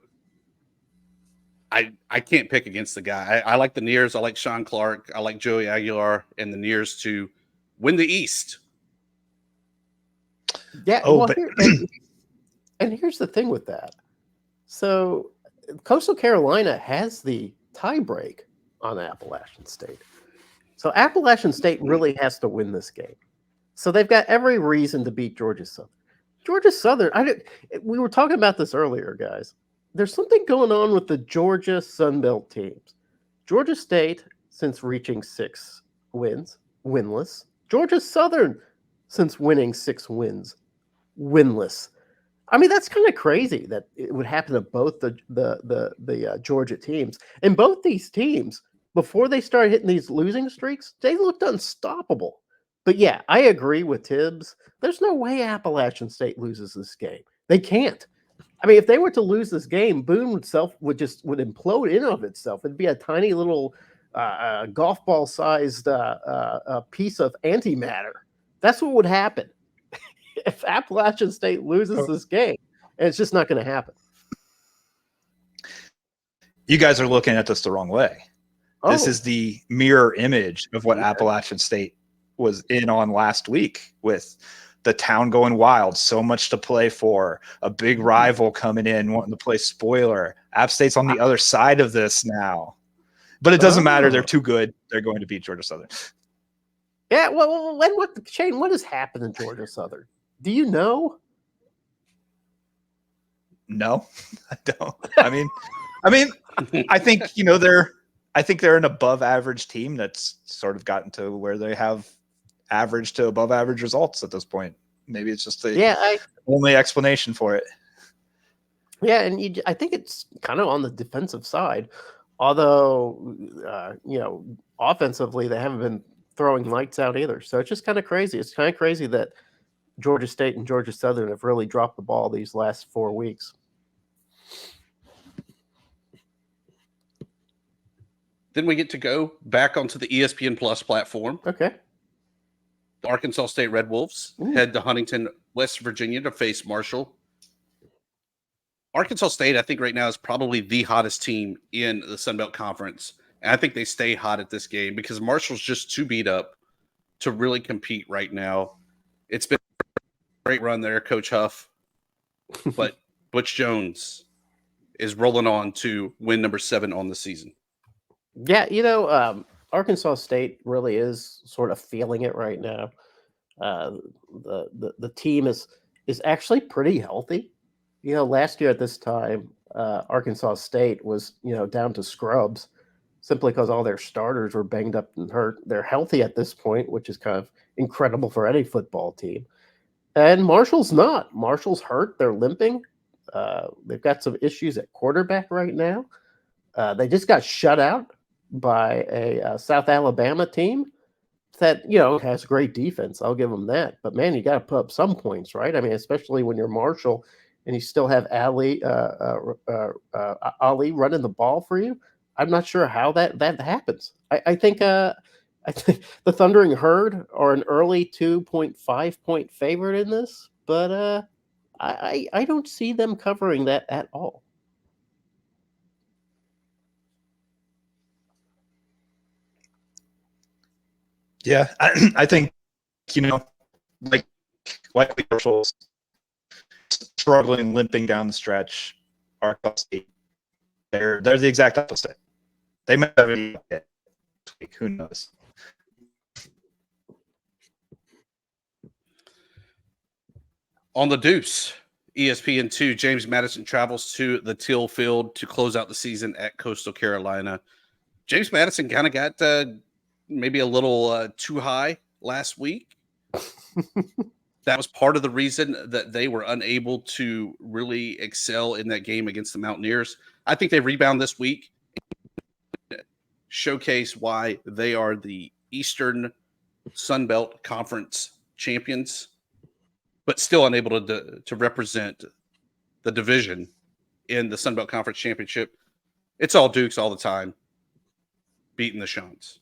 I can't pick against the guy. I like the Nears. I like Sean Clark. I like Joey Aguilar and the Nears to win the East. Yeah. And here's the thing with that. So Coastal Carolina has the tie break on Appalachian State. So Appalachian State really has to win this game. So they've got every reason to beat Georgia Southern. Georgia Southern, we were talking about this earlier, guys. There's something going on with the Georgia Sunbelt teams. Georgia State, since reaching 6 wins, winless. Georgia Southern, since winning 6 wins, winless. I mean, that's kind of crazy that it would happen to both the Georgia teams. And both these teams, before they started hitting these losing streaks, they looked unstoppable. But yeah, I agree with Tibbs. There's no way Appalachian State loses this game. They can't. I mean, if they were to lose this game, Boone itself would implode in of itself. It'd be a tiny little golf ball sized piece of antimatter. That's what would happen if Appalachian State loses this game. And it's just not going to happen. You guys are looking at this the wrong way. This is the mirror image of what Appalachian State was in on last week, with the town going wild, so much to play for, a big rival coming in wanting to play spoiler. App State's on the other side of this now, but it doesn't matter. They're too good. They're going to beat Georgia Southern. Yeah. Well, Shane, what has happened in Georgia Southern? Do you know? No, I don't. I mean, I think, they're an above average team that's sort of gotten to where they have average to above average results at this point. Maybe it's just the only explanation for it. Yeah, and I think it's kind of on the defensive side, although offensively they haven't been throwing lights out either. So it's just kind of crazy. It's kind of crazy that Georgia State and Georgia Southern have really dropped the ball these last 4 weeks. Then we get to go back onto the ESPN Plus platform. Okay. The Arkansas State Red Wolves head to Huntington, West Virginia to face Marshall. Arkansas State, I think right now, is probably the hottest team in the Sunbelt Conference. And I think they stay hot at this game because Marshall's just too beat up to really compete right now. It's been a great run there, Coach Huff. But Butch Jones is rolling on to win number 7 on the season. Yeah, Arkansas State really is sort of feeling it right now. The team is actually pretty healthy. Last year at this time, Arkansas State was down to scrubs simply because all their starters were banged up and hurt. They're healthy at this point, which is kind of incredible for any football team. And Marshall's not. Marshall's hurt. They're limping. They've got some issues at quarterback right now. They just got shut out by a South Alabama team that, has great defense. I'll give them that. But, man, you got to put up some points, right? I mean, especially when you're Marshall and you still have Ali running the ball for you. I'm not sure how that happens. I think the Thundering Herd are an early 2.5 point favorite in this, but I don't see them covering that at all. Yeah, I think, like likely Marshall's struggling, limping down the stretch. Arkansas State, they're the exact opposite. They might have any this week. Who knows? On the deuce, ESPN2, James Madison travels to the Teal Field to close out the season at Coastal Carolina. James Madison kind of got maybe a little too high last week. That was part of the reason that they were unable to really excel in that game against the Mountaineers. I think they rebound this week, showcase why they are the Eastern FunBelt Conference champions, but still unable to represent the division in the FunBelt Conference Championship. It's all Dukes all the time, beating the Shans.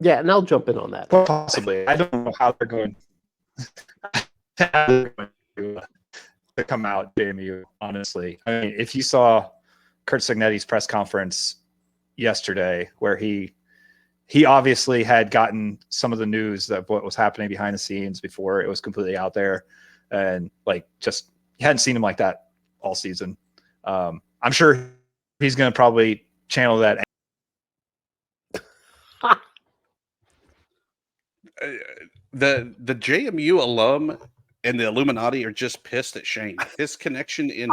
Yeah, and I'll jump in on that. Possibly. I don't know how they're going to come out, JMU, honestly. I mean, if you saw Kurt Cignetti's press conference yesterday, where he obviously had gotten some of the news of what was happening behind the scenes before it was completely out there, and like just you hadn't seen him like that all season. I'm sure he's going to probably channel that. The JMU alum and the Illuminati are just pissed at Shane. His connection in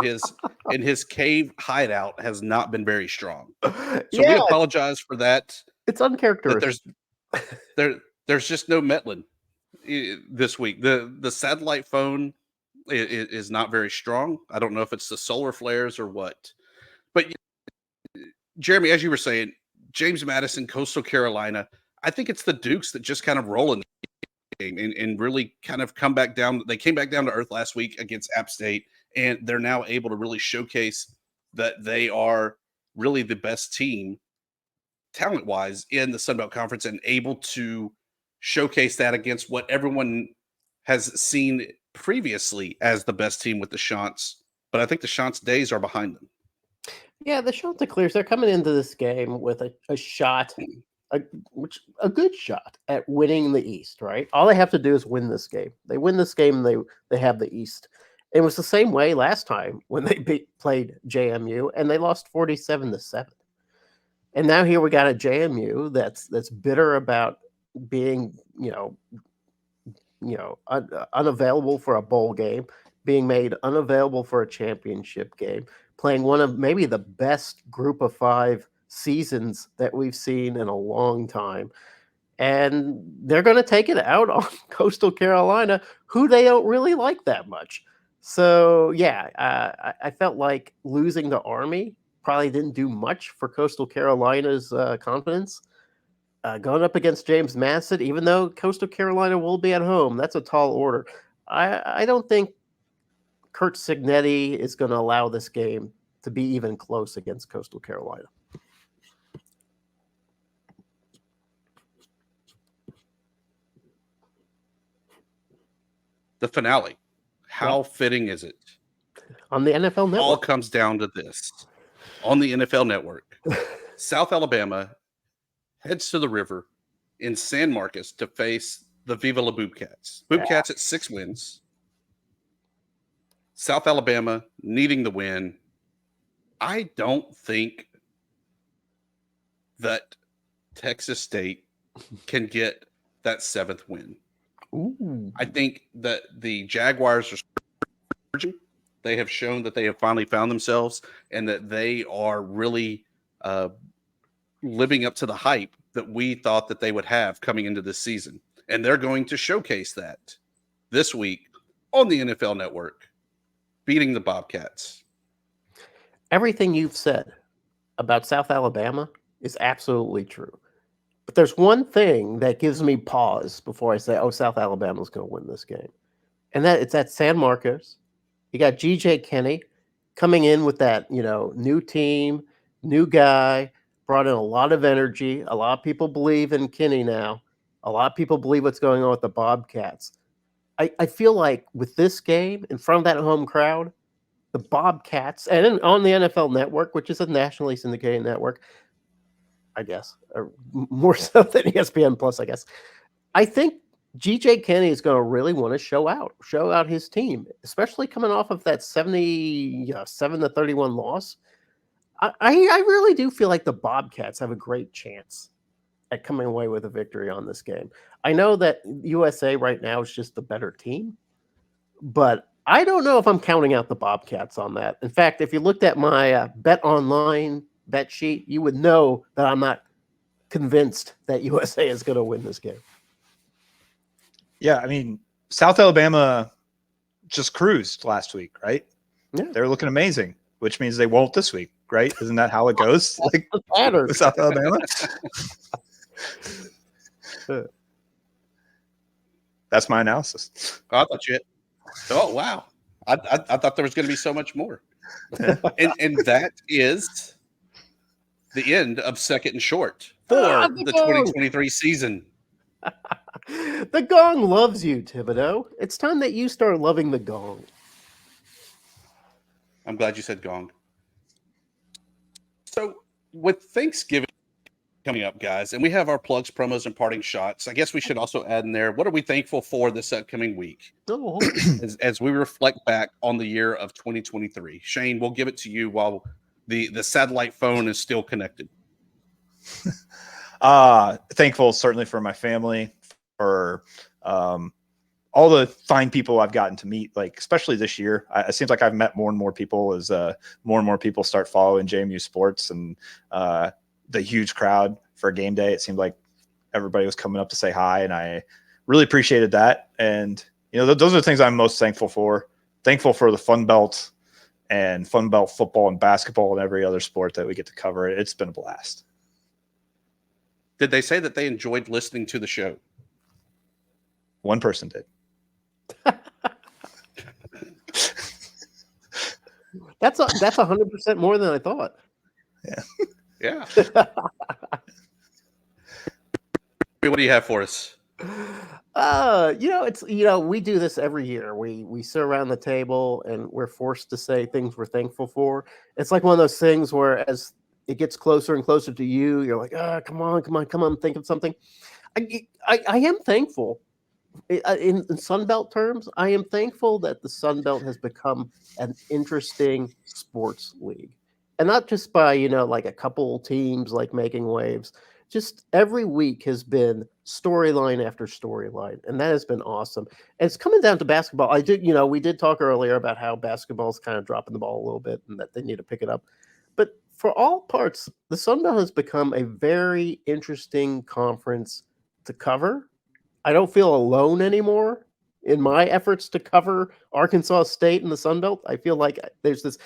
his cave hideout has not been very strong. So we apologize for that. It's uncharacteristic. There's just no Metlin this week. The satellite phone is not very strong. I don't know if it's the solar flares or what. But Jeremy, as you were saying, James Madison, Coastal Carolina, I think it's the Dukes that just kind of roll in the game and really kind of come back down. They came back down to earth last week against App State, and they're now able to really showcase that they are really the best team talent-wise in the Sun Belt Conference and able to showcase that against what everyone has seen previously as the best team with the Shants. But I think the Shants' days are behind them. Yeah, the Chanticleers, they're coming into this game with a shot, a good shot at winning the East, right? All they have to do is win this game. They win this game, and they have the East. It was the same way last time when they played JMU, and they lost 47-7. And now here we got a JMU that's bitter about being, unavailable for a bowl game, being made unavailable for a championship game, playing one of maybe the best group of 5 seasons that we've seen in a long time. And they're going to take it out on Coastal Carolina, who they don't really like that much. So, yeah, I felt like losing to Army probably didn't do much for Coastal Carolina's confidence. Going up against James Madison, even though Coastal Carolina will be at home, that's a tall order. I don't think Kurt Cignetti is going to allow this game to be even close against Coastal Carolina. The finale. How fitting is it? On the NFL Network. All comes down to this. On the NFL Network, South Alabama heads to the river in San Marcos to face the Viva La Boobcats. Boobcats at 6 wins. South Alabama needing the win. I don't think that Texas State can get that 7th win. Ooh. I think that the Jaguars are surging. They have shown that they have finally found themselves and that they are really living up to the hype that we thought that they would have coming into this season. And they're going to showcase that this week on the NFL Network, beating the Bobcats. Everything you've said about South Alabama is absolutely true. But there's one thing that gives me pause before I say, South Alabama's going to win this game. And it's at San Marcos. You got G.J. Kenny coming in with that, new team, new guy, brought in a lot of energy. A lot of people believe in Kenny now. A lot of people believe what's going on with the Bobcats. I feel like with this game, in front of that home crowd, the Bobcats, and on the NFL Network, which is a nationally syndicated network, I guess, or more so than ESPN Plus, I guess. I think GJ Kenny is going to really want to show out his team, especially coming off of that 77-31 loss. I really do feel like the Bobcats have a great chance at coming away with a victory on this game. I know that USA right now is just the better team, but I don't know if I'm counting out the Bobcats on that. In fact, if you looked at my Bet Online bet sheet, you would know that I'm not convinced that USA is going to win this game. Yeah, I mean, South Alabama just cruised last week, right? Yeah. They're looking amazing, which means they won't this week, right? Isn't that how it goes? Like with South Alabama? That's my analysis. I thought you had, oh, wow. I thought there was going to be so much more. and that is the end of Second and Short for the 2023 season. The Gong loves you, Thibodeau. It's time that you start loving the Gong. I'm glad you said Gong. So with Thanksgiving coming up, guys, and we have our plugs, promos, and parting shots, I guess we should also add in there, what are we thankful for this upcoming week? Oh. as we reflect back on the year of 2023. Shane, we'll give it to you while the satellite phone is still connected. Thankful certainly for my family, for all the fine people I've gotten to meet, like especially this year. It seems like I've met more and more people as more and more people start following JMU sports, and the huge crowd for game day. It seemed like everybody was coming up to say hi, and I really appreciated that. And those are the things I'm most thankful for. Thankful for the FunBelt and FunBelt football and basketball and every other sport that we get to cover. It's been a blast. Did they say that they enjoyed listening to the show? One person did. That's 100% more than I thought. Yeah. What do you have for us? We do this every year. We sit around the table and we're forced to say things we're thankful for. It's like one of those things where as it gets closer and closer to you, you're like, come on, think of something. I am thankful. In Sunbelt terms, I am thankful that the Sunbelt has become an interesting sports league. And not just by, like a couple teams like making waves. Just every week has been storyline after storyline. And that has been awesome. And it's coming down to basketball. We did talk earlier about how basketball's kind of dropping the ball a little bit and that they need to pick it up. But for all parts, the Sunbelt has become a very interesting conference to cover. I don't feel alone anymore in my efforts to cover Arkansas State and the Sunbelt. I feel like there's this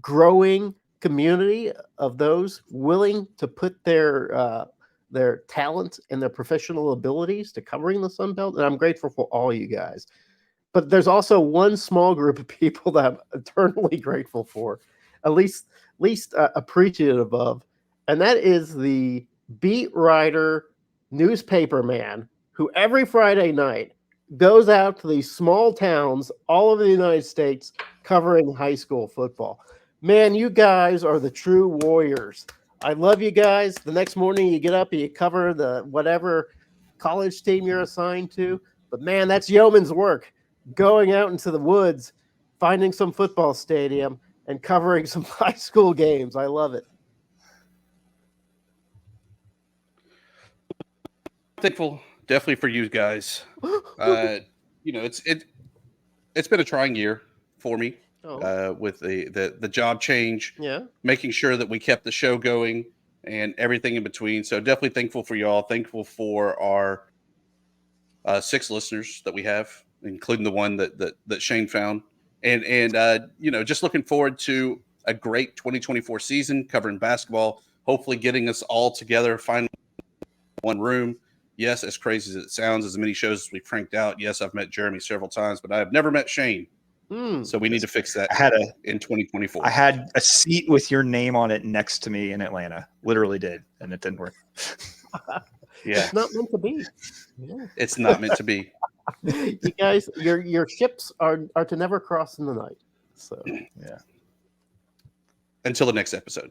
growing community of those willing to put their talent and their professional abilities to covering the Sunbelt, and I'm grateful for all you guys. But there's also one small group of people that I'm eternally grateful for, at least appreciative of, and that is the beat writer, newspaper man, who every Friday night goes out to these small towns all over the United States covering high school football. Man, you guys are the true warriors. I love you guys. The next morning you get up and you cover the whatever college team you're assigned to. But man, that's yeoman's work. Going out into the woods, finding some football stadium, and covering some high school games. I love it. Thankful definitely for you guys. It's been a trying year for me. With the job change, making sure that we kept the show going and everything in between. So definitely thankful for y'all. Thankful for our 6 listeners that we have, including the one that Shane found. And just looking forward to a great 2024 season covering basketball, hopefully getting us all together, finally one room. Yes, as crazy as it sounds, as many shows as we've cranked out. Yes, I've met Jeremy several times, but I've never met Shane. So we need to fix that in 2024. I had a seat with your name on it next to me in Atlanta. Literally did, and it didn't work. Yeah. It's not meant to be. Yeah. It's not meant to be. You guys, your ships are to never cross in the night. So yeah. Until the next episode.